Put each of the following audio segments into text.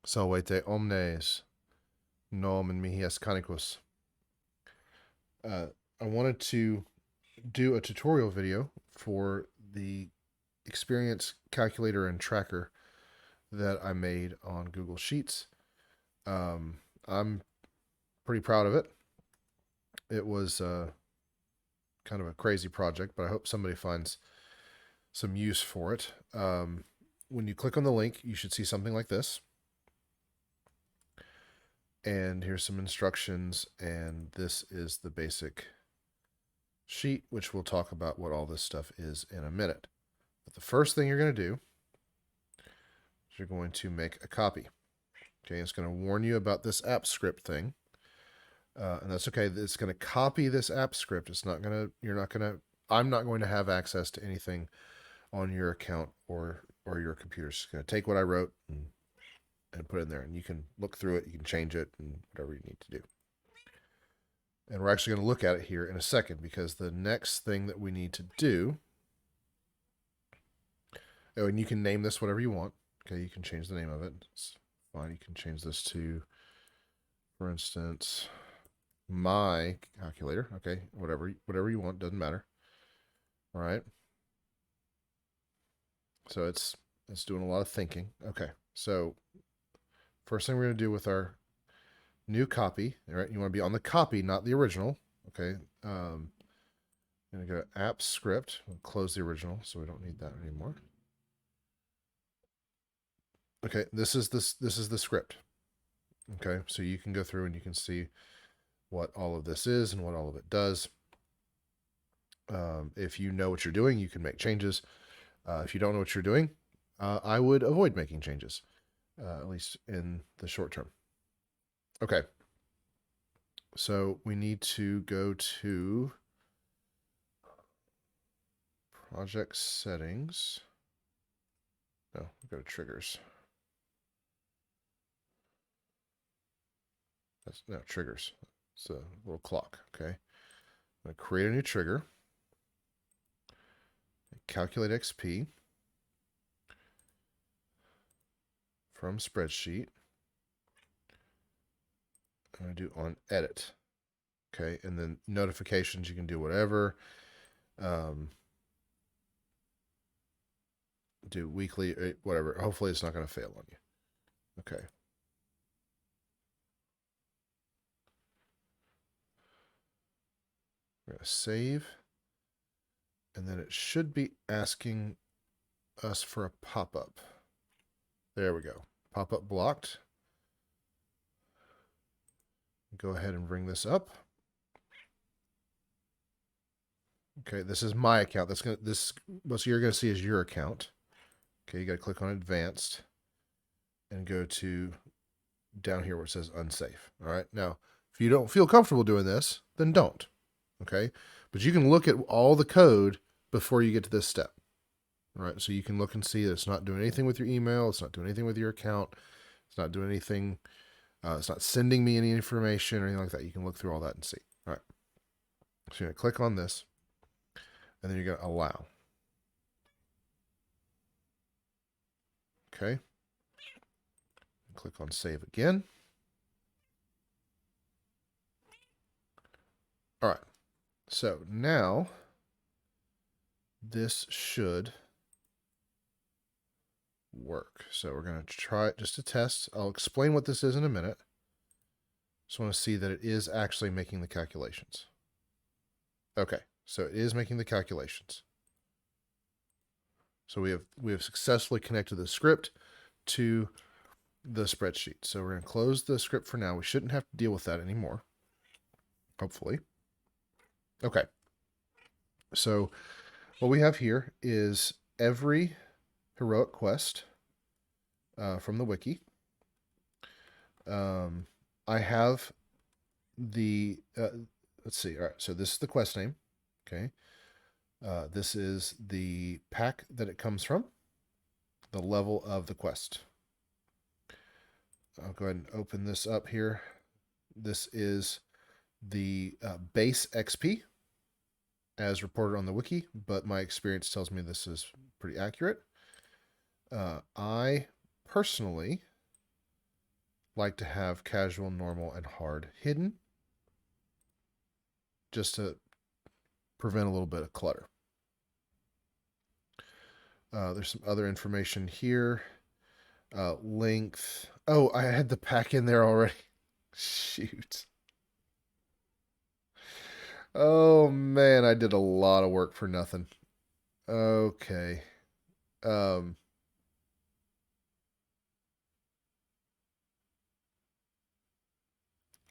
Salvete omnes nomen mihi canicus. I wanted to do a tutorial video for the experience calculator and tracker that I made on Google Sheets. I'm pretty proud of it. It was kind of a crazy project, but I hope somebody finds some use for it. When you click on the link, you should see something like this. And here's some instructions, and this is the basic sheet, which we'll talk about what all this stuff is in a minute. But the first thing you're going to do is you're going to make a copy. Okay, it's going to warn you about this app script thing. And that's okay. It's going to copy this app script. It's not going to, I'm not going to have access to anything on your account or your computer. It's going to take what I wrote and put it in there. And you can look through it, you can change it, and whatever you need to do. And we're actually going to look at it here in a second, because the next thing that we need to do, oh, and you can name this whatever you want. Okay, you can change the name of it. It's fine. You can change this to, for instance, my calculator. Okay, whatever you want, doesn't matter. All right. So it's doing a lot of thinking. Okay, so first thing we're going to do with our new copy, all right, you want to be on the copy, not the original. Okay. I'm going to go to app script. We'll close the original, so we don't need that anymore. Okay, this is the script. Okay, so you can go through and you can see what all of this is and what all of it does. If you know what you're doing, you can make changes. If you don't know what you're doing, I would avoid making changes, at least in the short term. Okay, so we need to go to project settings. No, go to triggers. That's no triggers. It's a little clock. Okay, I'm going to create a new trigger. Calculate XP from spreadsheet. I'm going to do on edit. Okay, and then notifications, you can do whatever. Do weekly, whatever. Hopefully it's not going to fail on you. Okay. We're going to save. And then it should be asking us for a pop-up. There we go. Pop-up blocked. Go ahead and bring this up. Okay, this is my account. What you're gonna see is your account. Okay, you gotta click on advanced and go to down here where it says unsafe. All right. Now, if you don't feel comfortable doing this, then don't. Okay. But you can look at all the code before you get to this step. All right. So you can look and see that it's not doing anything with your email. It's not doing anything with your account. It's not doing anything. It's not sending me any information or anything like that. You can look through all that and see. All right. So you're going to click on this, and then you're going to allow. Okay. Click on save again. All right. So now this should work. So we're going to try it just to test. I'll explain what this is in a minute. Just want to see that it is actually making the calculations. Okay, so it is making the calculations. So we have successfully connected the script to the spreadsheet. So we're going to close the script for now. We shouldn't have to deal with that anymore, hopefully. Okay. So what we have here is every heroic quest from the wiki. I have the, let's see. All right. So this is the quest name. Okay. This is the pack that it comes from, the level of the quest. I'll go ahead and open this up here. This is the base XP as reported on the wiki, but my experience tells me this is pretty accurate. I personally like to have casual, normal, and hard hidden, just to prevent a little bit of clutter. There's some other information here. Length. Oh, I had the pack in there already. Shoot. Oh man, I did a lot of work for nothing. Okay. Um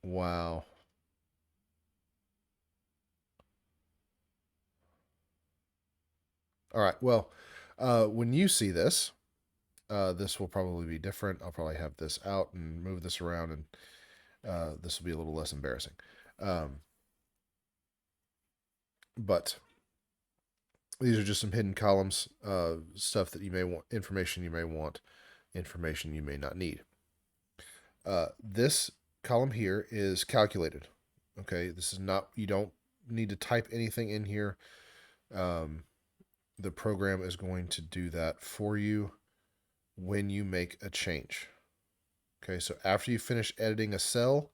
wow. All right. Well, when you see this, this will probably be different. I'll probably have this out and move this around, and this will be a little less embarrassing. Um, but these are just some hidden columns, stuff that you may want, information you may want, information you may not need. This column here is calculated. Okay, this is not, you don't need to type anything in here. Um, the program is going to do that for you when you make a change. Okay, so after you finish editing a cell,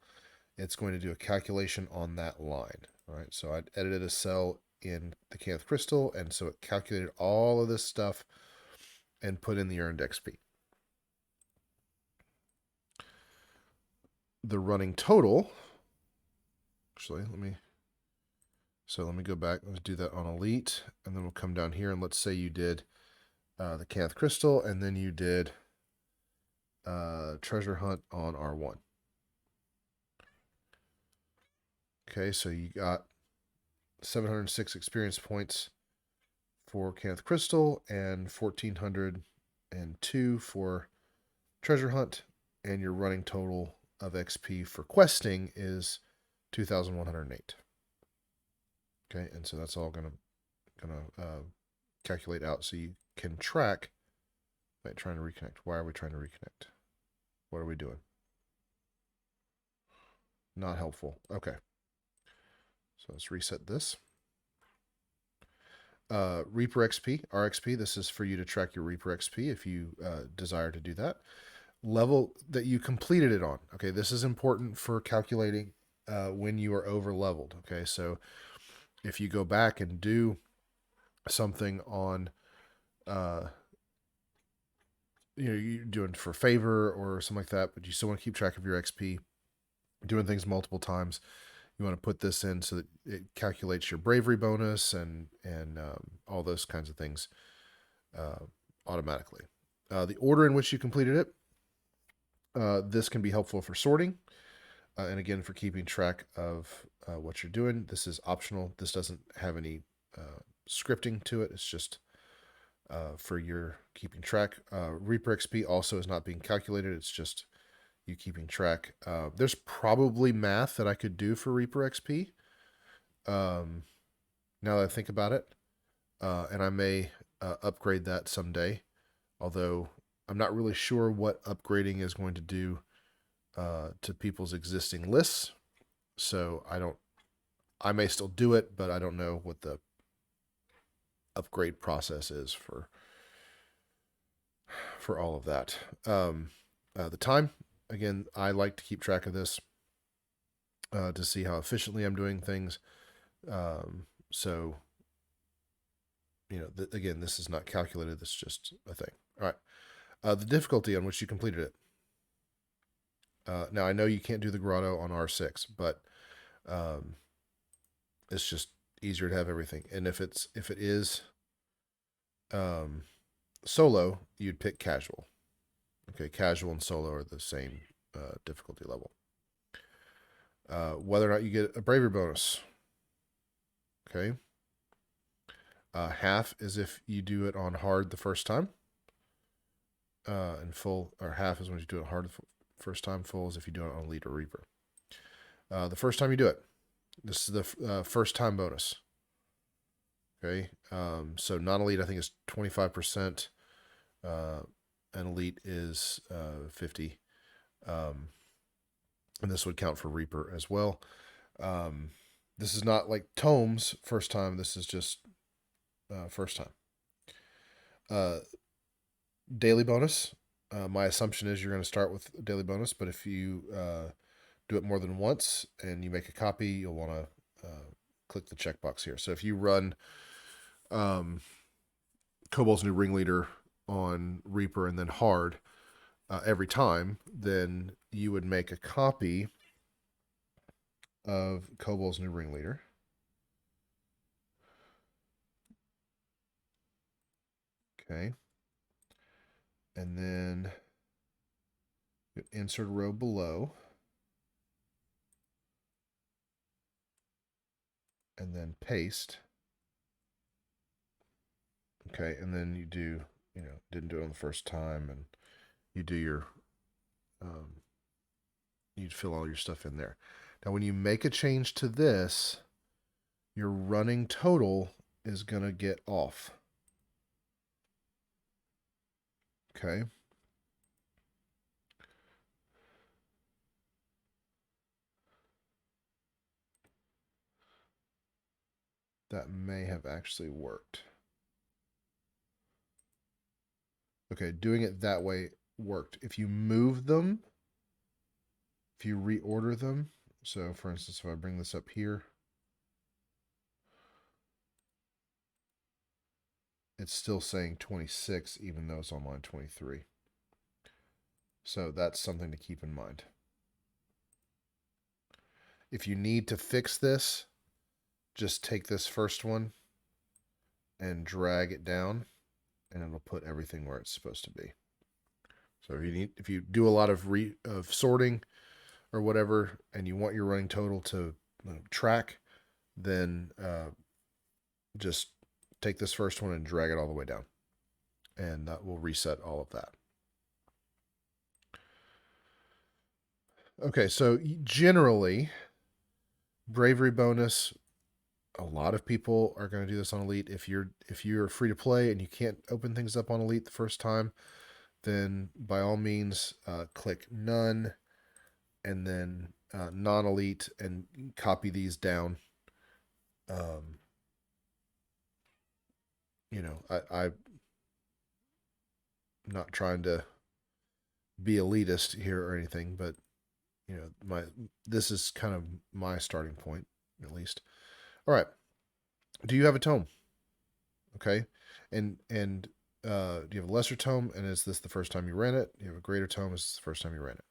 it's going to do a calculation on that line. All right, so I edited a cell in the Canth crystal, and so it calculated all of this stuff and put in the earned XP. The running total, actually, let me go back. Let's do that on Elite, and then we'll come down here, and let's say you did the Canth crystal, and then you did treasure hunt on R1. Okay, so you got 706 experience points for Canth crystal and 1402 for treasure hunt, and your running total of XP for questing is 2108. Okay, and so that's all gonna calculate out so you can track. Wait, trying to reconnect. Why are we trying to reconnect? What are we doing? Not helpful. Okay. So let's reset this. Reaper XP, RXP. This is for you to track your Reaper XP if you desire to do that. Level that you completed it on. Okay, this is important for calculating when you are over leveled. Okay, so if you go back and do something on, you're doing for favor or something like that, but you still want to keep track of your XP, doing things multiple times. You want to put this in so that it calculates your bravery bonus and all those kinds of things automatically. The order in which you completed it, this can be helpful for sorting, and again for keeping track of what you're doing. This is optional. This doesn't have any scripting to it. It's just for your keeping track. Reaper XP also is not being calculated. It's just you keeping track. There's probably math that I could do for Reaper XP. Now that I think about it, and I may upgrade that someday, although I'm not really sure what upgrading is going to do to people's existing lists. So I may still do it, but I don't know what the upgrade process is for all of that. The time, again, I like to keep track of this to see how efficiently I'm doing things. So, again, this is not calculated. This is just a thing. All right. The difficulty on which you completed it. Now, I know you can't do the grotto on R6, but it's just easier to have everything. And if it is solo, you'd pick casual. Okay, casual and solo are the same difficulty level. Whether or not you get a bravery bonus. Okay. Half is if you do it on hard the first time. And full, or half is when you do it hard the first time. Full is if you do it on Elite or Reaper. The first time you do it. This is the first time bonus. Okay. So non-elite, I think, is 25%. And elite is 50. And this would count for Reaper as well. This is not like Tomes first time. This is just first time. Daily bonus. My assumption is you're going to start with a daily bonus, but if you do it more than once and you make a copy, you'll want to click the checkbox here. So if you run um, Kobold's New Ringleader on Reaper and then hard every time, then you would make a copy of Kobold's New Ringleader. Okay. And then insert a row below. And then paste. Okay. And then you do, didn't do it on the first time, and you do your, you'd fill all your stuff in there. Now, when you make a change to this, your running total is going to get off. Okay. That may have actually worked. Okay, doing it that way worked. If you move them, if you reorder them, so for instance, if I bring this up here, it's still saying 26, even though it's on line 23. So that's something to keep in mind. If you need to fix this, just take this first one and drag it down, and it'll put everything where it's supposed to be. So if you do a lot of sorting or whatever, and you want your running total to track, then just take this first one and drag it all the way down, and that will reset all of that. Okay, so generally, bravery bonus, a lot of people are going to do this on Elite. If you're free to play and you can't open things up on Elite the first time, then by all means click none, and then non-Elite, and copy these down. I'm not trying to be elitist here or anything, but this is kind of my starting point, at least. All right. Do you have a tome? Okay. And do you have a lesser tome? And is this the first time you ran it? You have a greater tome. Is this the first time you ran it?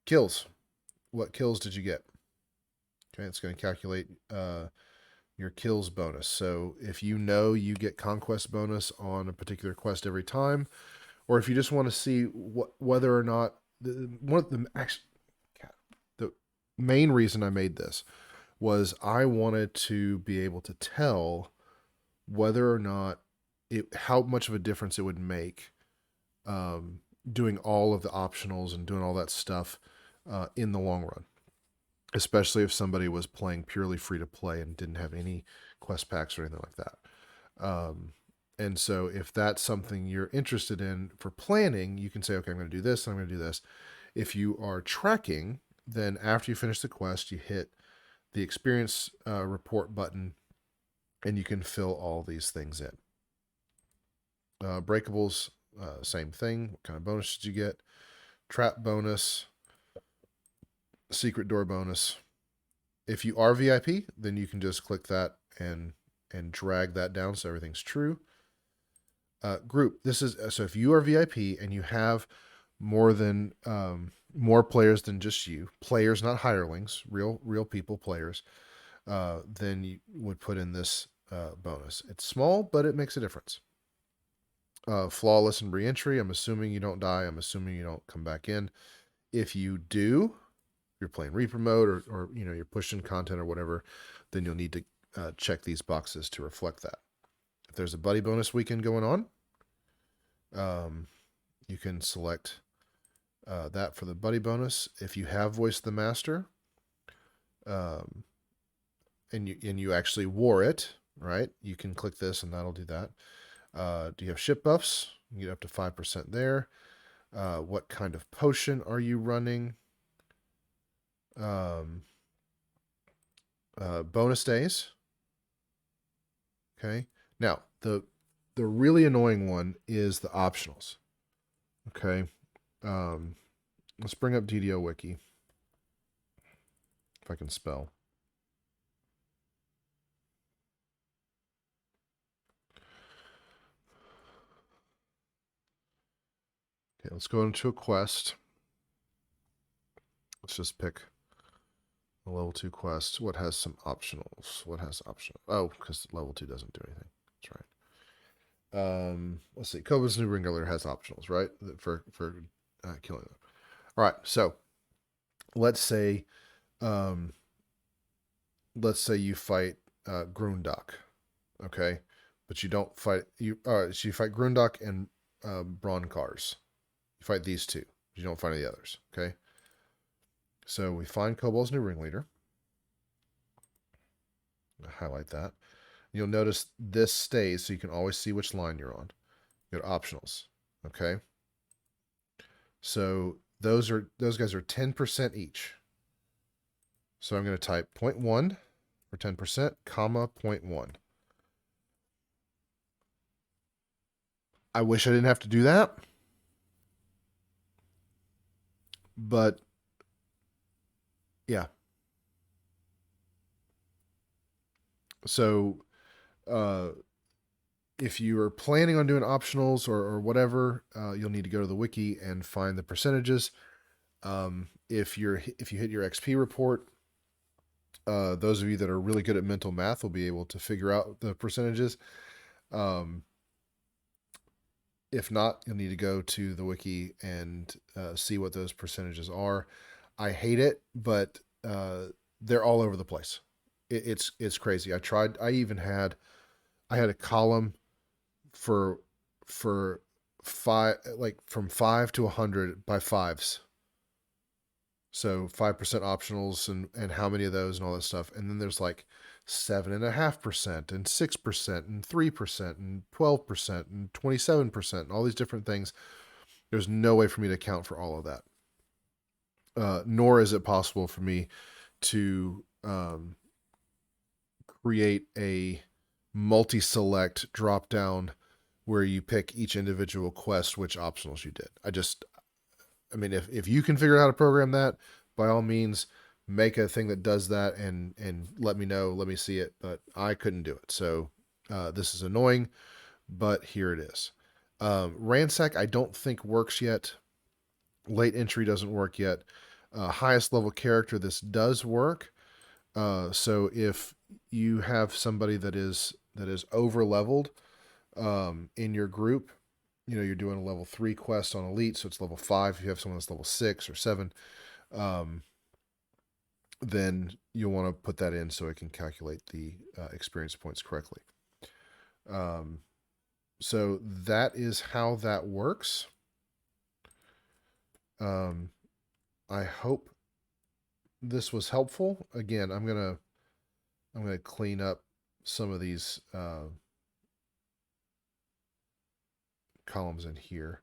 Kills. What kills did you get? Okay, it's going to calculate your kills bonus. So if you know you get conquest bonus on a particular quest every time, or if you just want to see whether or not the main reason I made this was I wanted to be able to tell whether or not how much of a difference it would make doing all of the optionals and doing all that stuff in the long run, especially if somebody was playing purely free to play and didn't have any quest packs or anything like that. And so if that's something you're interested in for planning, you can say, okay, I'm going to do this, and I'm going to do this. If you are tracking, then after you finish the quest, you hit the experience report button, and you can fill all these things in. Breakables, same thing. What kind of bonus did you get? Trap bonus, secret door bonus. If you are VIP, then you can just click that and drag that down so everything's true. Group. This is so if you are VIP and you have more players than just you, players, not hirelings, real people, players, then you would put in this bonus. It's small, but it makes a difference. Flawless and reentry. I'm assuming you don't die. I'm assuming you don't come back in. If you do, you're playing Reaper mode, or you're pushing content or whatever, then you'll need to check these boxes to reflect that. If there's a buddy bonus weekend going on, you can select that for the buddy bonus. If you have Voice of the Master, and you actually wore it, right? You can click this and that'll do that. Do you have ship buffs? You get up to 5% there. What kind of potion are you running? Bonus days. Okay. Now, the really annoying one is the optionals. Okay. Let's bring up DDO Wiki. If I can spell. Okay, let's go into a quest. Let's just pick a level 2 quest. What has some optionals? What has optional? Oh, because level 2 doesn't do anything. That's right. Let's see. Koba's New Ringler has optionals, right? For killing them. All right. So um, let's say you fight Grundok, okay, but you don't fight you. So you fight Grundok and Broncars. You fight these two. You don't fight any others. Okay. So we find Kobol's new ringleader. Highlight that. You'll notice this stays, so you can always see which line you're on. Go to optionals. Okay. So those guys are 10% each. So I'm going to type 0.1 for 10%, comma 0.1. I wish I didn't have to do that, but yeah. So uh, if you are planning on doing optionals or whatever, you'll need to go to the wiki and find the percentages. If you hit your XP report, those of you that are really good at mental math will be able to figure out the percentages. If not, you'll need to go to the wiki and see what those percentages are. I hate it, but they're all over the place. It's crazy. I had a column for five, like from 5 to 100 by fives. So 5% optionals and how many of those and all that stuff. And then there's like 7.5% and 6% and 3% and 12% and 27% and all these different things. There's no way for me to account for all of that. Nor is it possible for me to create a multi-select drop down where you pick each individual quest which optionals you did. I mean, if you can figure out how to program that, by all means, make a thing that does that and let me know, let me see it. But I couldn't do it, so this is annoying. But here it is. Ransack, I don't think works yet. Late entry doesn't work yet. Highest level character, this does work. So if you have somebody that is over leveled in your group, you know, you're doing a level 3 quest on elite, so it's level 5. If you have someone that's level 6 or 7, then you'll want to put that in so it can calculate the experience points correctly. So that is how that works. I hope this was helpful. Again, I'm gonna clean up some of these columns in here.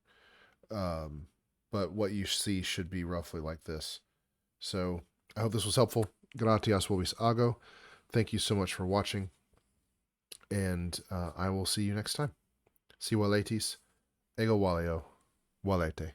But what you see should be roughly like this. So I hope this was helpful. Gratias vobis ago. Thank you so much for watching, and I will see you next time. Si waletis, ego waleo, walete.